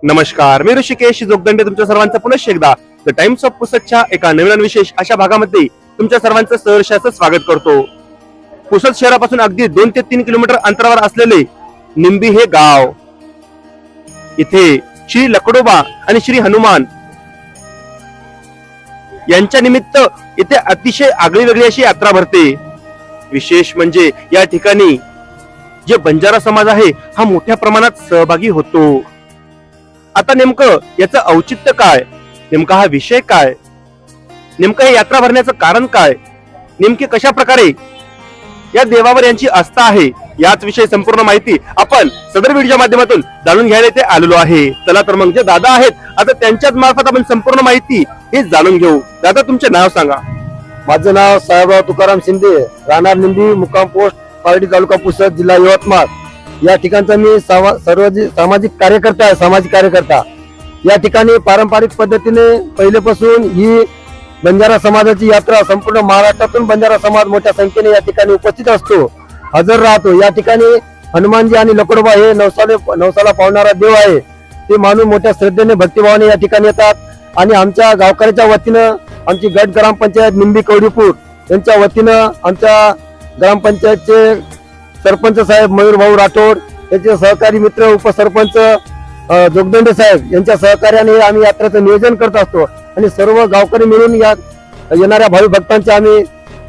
नमस्कार, मी ऋषिकेश जोगदंडे तुमच्या सर्वांचं पुनश्च एकदा द टाइम्स ऑफ पुसदच्या एका नवीन आणि विशेष अशा भागामध्ये तुमच्या सर्वांचं सहर्षाचं स्वागत करतो. पुसद शहरापासून अगदी 2 ते 3 किलोमीटर अंतरावर असलेले निंबी हे गाव. इथे श्री लकडोबा आणि श्री हनुमान यांच्या निमित्त इथे अतिशय आगळी वेगळी अशी यात्रा भरते. विशेष म्हणजे या ठिकाणी जे बंजारा समाज आहे हा मोठ्या प्रमाणात सहभागी होतो. आता नेमकं याचं औचित्य काय, नेमका हा विषय काय, नेमकं हे यात्रा भरण्याचं कारण काय, नेमके कशा प्रकारे या देवावर यांची आस्था आहे, याच विषयी संपूर्ण माहिती आपण सदर व्हिडिओच्या माध्यमातून जाणून घ्यायला इथे आलेलो आहे. चला तर मग जे दादा आहेत आता त्यांच्याच मार्फत आपण संपूर्ण माहिती हे जाणून घेऊ. दादा तुमचे नाव सांगा. माझं नाव साहेबराव तुकाराम शिंदे, राहणार निंबी, मुक्काम पोस्ट पारडी, तालुका पुसद, जिल्हा यवतमाळ. या ठिकाणचा मी सामाजिक कार्यकर्ता आहे. सामाजिक कार्यकर्ता या ठिकाणी पारंपरिक पद्धतीने पहिलेपासून ही बंजारा समाजाची यात्रा संपूर्ण महाराष्ट्रातून बंजारा समाज मोठ्या संख्येने या ठिकाणी उपस्थित असतो, हजर राहतो. या ठिकाणी हनुमानजी आणि लकडोबा हे नवसाला पावणारा देव आहे. ते मानून मोठ्या श्रद्धेने भक्तिभावाने या ठिकाणी येतात. आणि आमच्या गावकऱ्याच्या वतीनं आमची गट ग्रामपंचायत निंबी कवडीपूर यांच्या वतीनं आमच्या ग्रामपंचायतचे सरपंच साहेब मयूर भाऊ राठोड, त्यांचे सहकारी मित्र उपसरपंच जोगदंडे साहेब यांच्या सहकार्याने आम्ही यात्रेचं नियोजन करत असतो. आणि सर्व गावकरी मिळून या येणाऱ्या भावी भक्तांची आम्ही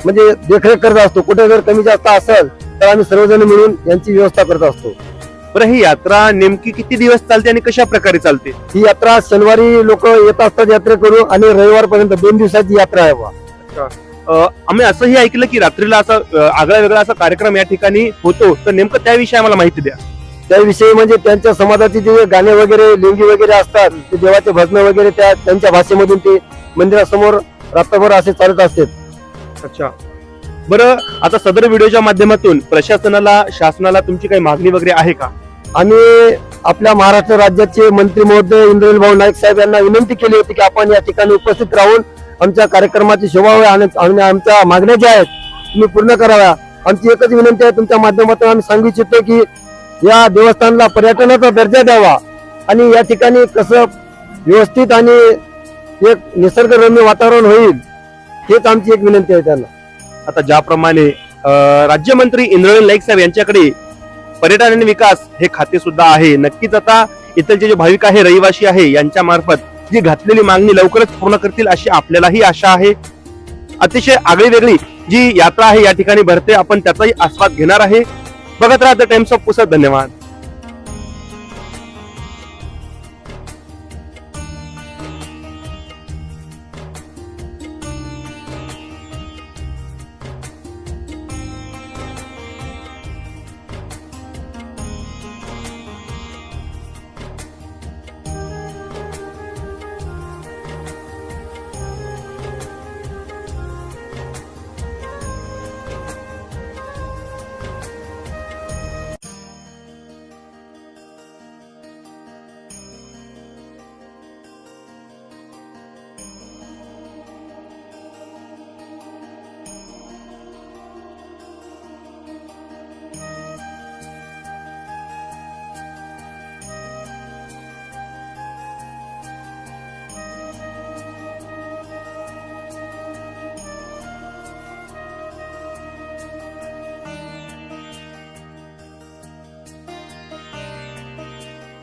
म्हणजे देखरेख करत असतो. कुठे जर कमी जास्त असेल तर आम्ही सर्वजण मिळून यांची व्यवस्था करत असतो. बरं, ही यात्रा नेमकी किती दिवस चालते आणि कशा प्रकारे चालते? ही यात्रा शनिवारी लोक येत असतात यात्रे करू आणि रविवारपर्यंत 2 दिवसाची यात्रा आहे. आम्ही असंही ऐकलं की रात्रीला असं आगळा वेगळा असा कार्यक्रम या ठिकाणी होतो, तर नेमकं त्याविषयी आम्हाला माहिती द्या. त्याविषयी म्हणजे त्यांच्या समाजाचे जे गाणे वगैरे लिंगी वगैरे असतात ते देवाचे भजन वगैरे त्यांच्या भाषेमधून ते मंदिरासमोर रात्रभर असे चालत असतात. अच्छा, बरं, आता सदर व्हिडिओच्या माध्यमातून प्रशासनाला, शासनाला तुमची काही मागणी वगैरे आहे का? आम्ही आपल्या महाराष्ट्र राज्याचे मंत्री महोदय इंद्रनील भाऊ नाईक साहेब यांना विनंती केली होती की आपण या ठिकाणी उपस्थित राहून आमच्या कार्यक्रमाची शोभा आणि आमच्या मागण्या ज्या आहेत तुम्ही पूर्ण कराव्या. आमची एकच विनंती आहे, तुमच्या माध्यमातून आम्ही सांगू इच्छितो की या देवस्थानला पर्यटनाचा दर्जा द्यावा आणि या ठिकाणी कसं व्यवस्थित आणि एक निसर्गरम्य वातावरण होईल, हेच आमची एक विनंती आहे त्यांना. आता ज्याप्रमाणे राज्यमंत्री इंद्रनील नाईक साहेब यांच्याकडे पर्यटन आणि विकास हे खाते सुद्धा आहे, नक्कीच आता इथलचे जे भाविक आहे, रहिवासी आहे, यांच्या मार्फत जी घातलेली मागणी लवकरच पूर्ण करतील अशी आपल्यालाही आशा आहे. अतिशय आगळी वेगळी जी यात्रा आहे या ठिकाणी भरते, आपण त्याचाही आस्वाद घेणार आहे. बघत राहा द टाइम्स ऑफ पुसद. धन्यवाद.